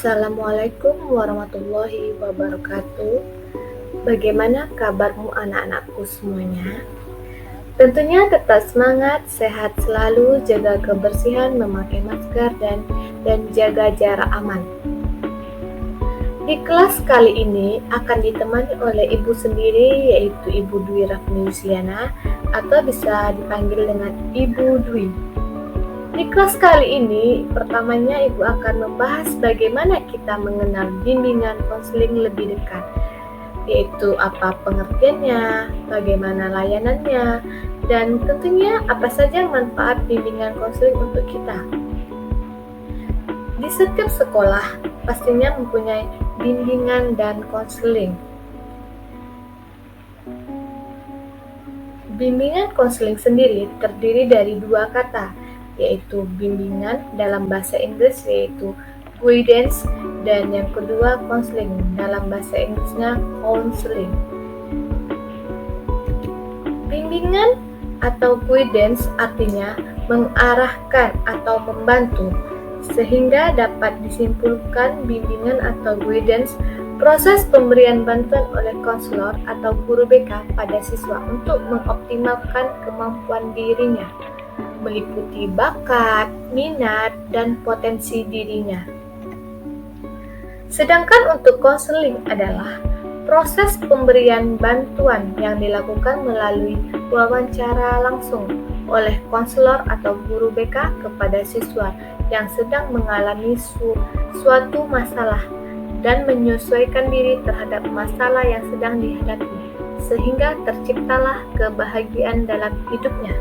Assalamualaikum warahmatullahi wabarakatuh. Bagaimana kabarmu anak-anakku semuanya? Tentunya tetap semangat, sehat selalu, jaga kebersihan, memakai masker dan jaga jarak aman. Di kelas kali ini akan ditemani oleh ibu sendiri, yaitu Ibu Dwi Rafni Yusiana, atau bisa dipanggil dengan Ibu Dwi. Di kelas kali ini, pertamanya Ibu akan membahas bagaimana kita mengenal bimbingan konseling lebih dekat, yaitu apa pengertiannya, bagaimana layanannya, dan tentunya apa saja manfaat bimbingan konseling untuk kita. Di setiap sekolah pastinya mempunyai bimbingan dan konseling. Bimbingan konseling sendiri terdiri dari dua kata, yaitu bimbingan dalam bahasa Inggris yaitu guidance, dan yang kedua konseling, dalam bahasa Inggrisnya counseling. Bimbingan atau guidance artinya mengarahkan atau membantu, sehingga dapat disimpulkan bimbingan atau guidance proses pemberian bantuan oleh konselor atau guru BK pada siswa untuk mengoptimalkan kemampuan dirinya, meliputi bakat, minat, dan potensi dirinya. Sedangkan untuk konseling adalah proses pemberian bantuan yang dilakukan melalui wawancara langsung oleh konselor atau guru BK kepada siswa yang sedang mengalami suatu masalah dan menyesuaikan diri terhadap masalah yang sedang dihadapi, sehingga terciptalah kebahagiaan dalam hidupnya.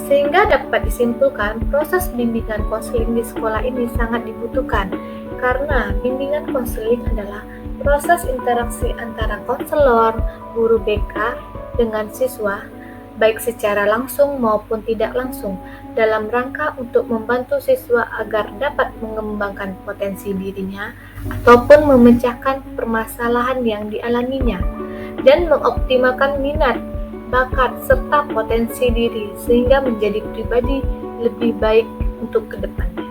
Sehingga dapat disimpulkan proses bimbingan konseling di sekolah ini sangat dibutuhkan, karena bimbingan konseling adalah proses interaksi antara konselor, guru BK dengan siswa, baik secara langsung maupun tidak langsung, dalam rangka untuk membantu siswa agar dapat mengembangkan potensi dirinya ataupun memecahkan permasalahan yang dialaminya dan mengoptimalkan minat, bakat, serta potensi diri sehingga menjadi pribadi lebih baik untuk kedepannya.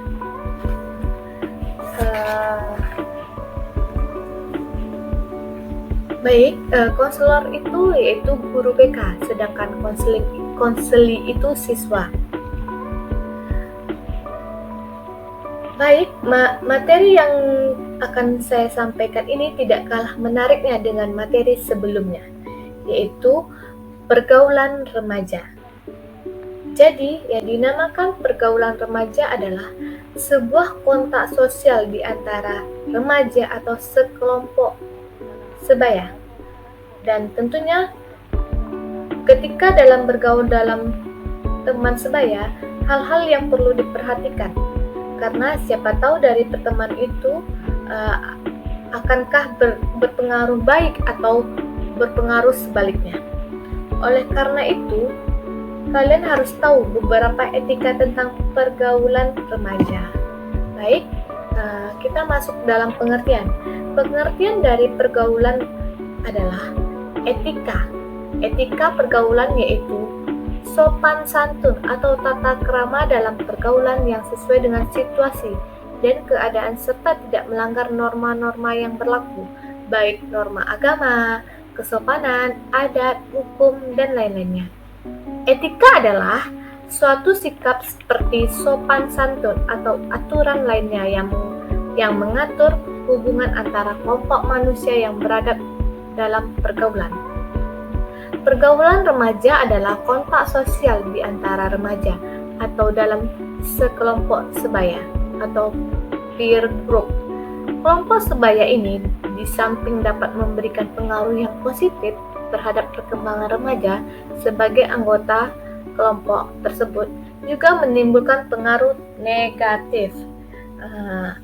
Konselor itu yaitu guru BK, sedangkan konseli itu siswa. Materi yang akan saya sampaikan ini tidak kalah menariknya dengan materi sebelumnya, yaitu pergaulan remaja. Jadi, yang dinamakan pergaulan remaja adalah sebuah kontak sosial di antara remaja atau sekelompok sebaya. Dan tentunya ketika dalam bergaul dalam teman sebaya, hal-hal yang perlu diperhatikan. Karena siapa tahu dari pertemanan itu akankah berpengaruh baik atau berpengaruh sebaliknya. Oleh karena itu, kalian harus tahu beberapa etika tentang pergaulan remaja. Baik, kita masuk dalam pengertian. Pengertian dari pergaulan adalah etika. Etika pergaulan yaitu sopan santun atau tata krama dalam pergaulan yang sesuai dengan situasi dan keadaan serta tidak melanggar norma-norma yang berlaku, baik norma agama, kesopanan, adat, hukum, dan lain-lainnya. Etika adalah suatu sikap seperti sopan santun atau aturan lainnya yang mengatur hubungan antara kelompok manusia yang beradab dalam pergaulan. Pergaulan remaja adalah kontak sosial di antara remaja atau dalam sekelompok sebaya atau peer group. Kelompok sebaya ini di samping dapat memberikan pengaruh yang positif terhadap perkembangan remaja sebagai anggota kelompok tersebut, juga menimbulkan pengaruh negatif.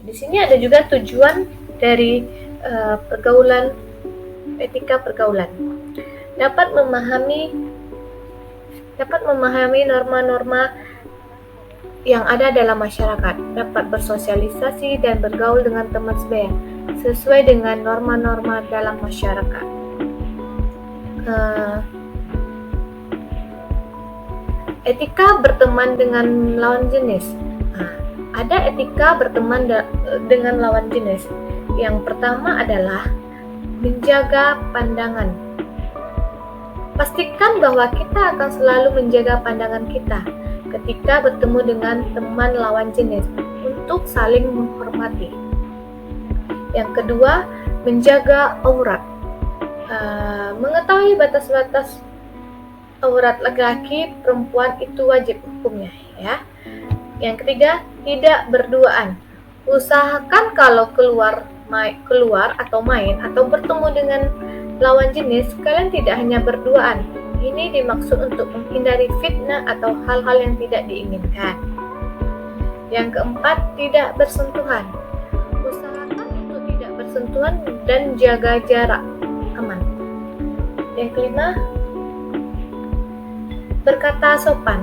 Di sini ada juga tujuan dari etika pergaulan. Dapat memahami norma-norma yang ada dalam masyarakat, dapat bersosialisasi dan bergaul dengan teman sebaya sesuai dengan norma-norma dalam masyarakat. Etika berteman dengan lawan jenis. Ada etika berteman dengan lawan jenis. Yang pertama adalah menjaga pandangan. Pastikan bahwa kita akan selalu menjaga pandangan kita ketika bertemu dengan teman lawan jenis untuk saling menghormati. Yang kedua, menjaga aurat. Mengetahui batas-batas aurat laki-laki perempuan itu wajib hukumnya, ya. Yang ketiga, tidak berduaan. Usahakan kalau keluar atau main atau bertemu dengan lawan jenis, kalian tidak hanya berduaan. Ini dimaksud untuk menghindari fitnah atau hal-hal yang tidak diinginkan. Yang keempat, tidak bersentuhan. Usahakan untuk tidak bersentuhan dan jaga jarak aman. Yang kelima, berkata sopan,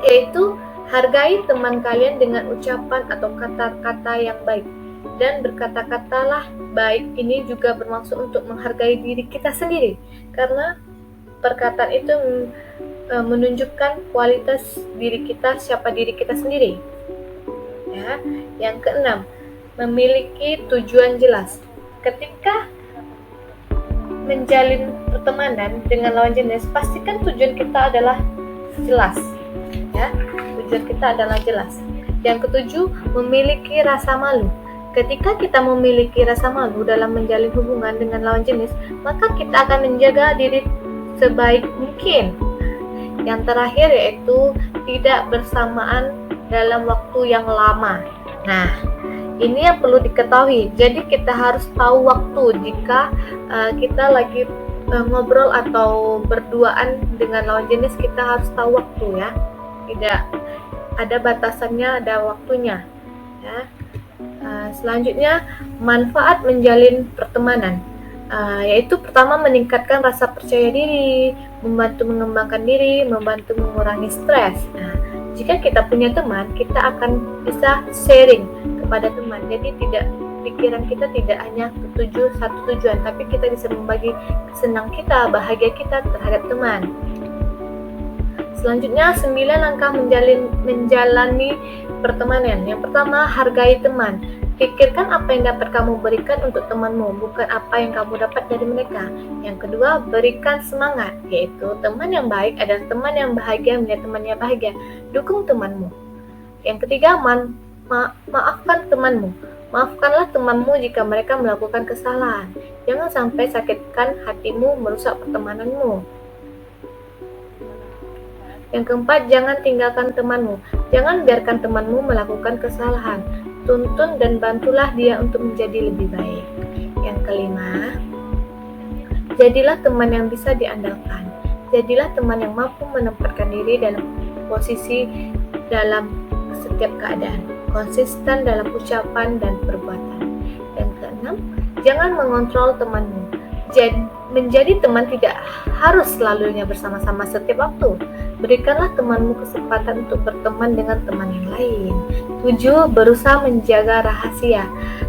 yaitu hargai teman kalian dengan ucapan atau kata-kata yang baik. Dan berkata-katalah baik ini juga bermaksud untuk menghargai diri kita sendiri, karena perkataan itu menunjukkan kualitas diri kita, siapa diri kita sendiri. Ya. Yang keenam, memiliki tujuan jelas. Ketika menjalin pertemanan dengan lawan jenis, pastikan tujuan kita adalah jelas. Ya, tujuan kita adalah jelas. Yang ketujuh, memiliki rasa malu. Ketika kita memiliki rasa malu dalam menjalin hubungan dengan lawan jenis, maka kita akan menjaga diri sebaik mungkin. Yang terakhir yaitu tidak bersamaan dalam waktu yang lama. Nah, ini yang perlu diketahui. Jadi kita harus tahu waktu jika kita lagi ngobrol atau berduaan dengan lawan jenis, kita harus tahu waktu, ya. Tidak ada batasannya, ada waktunya, ya. Selanjutnya, manfaat menjalin pertemanan, yaitu pertama meningkatkan rasa percaya diri, membantu mengembangkan diri, membantu mengurangi stres. Nah, jika kita punya teman, kita akan bisa sharing kepada teman. Jadi pikiran kita tidak hanya tertuju satu tujuan, tapi kita bisa membagi senang kita, bahagia kita terhadap teman. Selanjutnya, 9 langkah menjalani pertemanan. Yang pertama, hargai teman. Pikirkan apa yang dapat kamu berikan untuk temanmu, bukan apa yang kamu dapat dari mereka. Yang kedua, berikan semangat, yaitu teman yang baik adalah teman yang bahagia melihat temannya bahagia. Dukung temanmu. Yang ketiga, maafkan temanmu. Maafkanlah temanmu jika mereka melakukan kesalahan. Jangan sampai sakitkan hatimu, merusak pertemananmu. Yang keempat, jangan tinggalkan temanmu. Jangan biarkan temanmu melakukan kesalahan. Tuntun dan bantulah dia untuk menjadi lebih baik. Yang kelima, jadilah teman yang bisa diandalkan. Jadilah teman yang mampu menempatkan diri dalam posisi dalam setiap keadaan, konsisten dalam ucapan dan perbuatan. Yang keenam, jangan mengontrol temanmu. Menjadi teman tidak harus selalunya bersama-sama setiap waktu. Berikanlah temanmu kesempatan untuk berteman dengan teman yang lain. 7. Berusaha menjaga rahasia.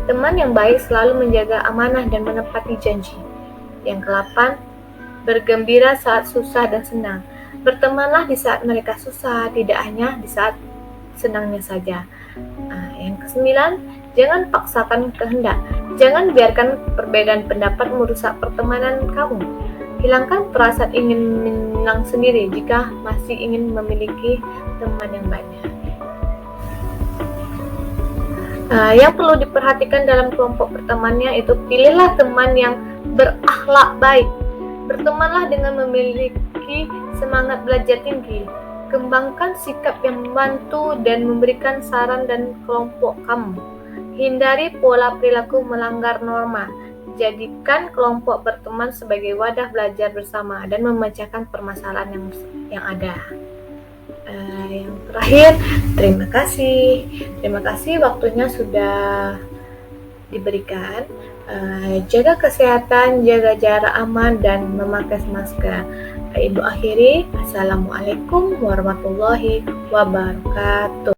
Teman yang baik selalu menjaga amanah dan menepati janji. Yang ke-8, bergembira saat susah dan senang. Bertemanlah di saat mereka susah, tidak hanya di saat senangnya saja. Yang ke-9, jangan paksakan kehendak. Jangan biarkan perbedaan pendapat merusak pertemanan kamu. Hilangkan perasaan ingin menang sendiri jika masih ingin memiliki teman yang banyak. Yang perlu diperhatikan dalam kelompok pertemanannya itu, pilihlah teman yang berakhlak baik. Bertemanlah dengan memiliki semangat belajar tinggi. Kembangkan sikap yang membantu dan memberikan saran dan kelompok kamu. Hindari pola perilaku melanggar norma. Jadikan kelompok berteman sebagai wadah belajar bersama dan memecahkan permasalahan yang ada. Yang terakhir, terima kasih. Terima kasih waktunya sudah diberikan. Jaga kesehatan, jaga jarak aman, dan memakai masker. Ibu akhiri, Assalamualaikum warahmatullahi wabarakatuh.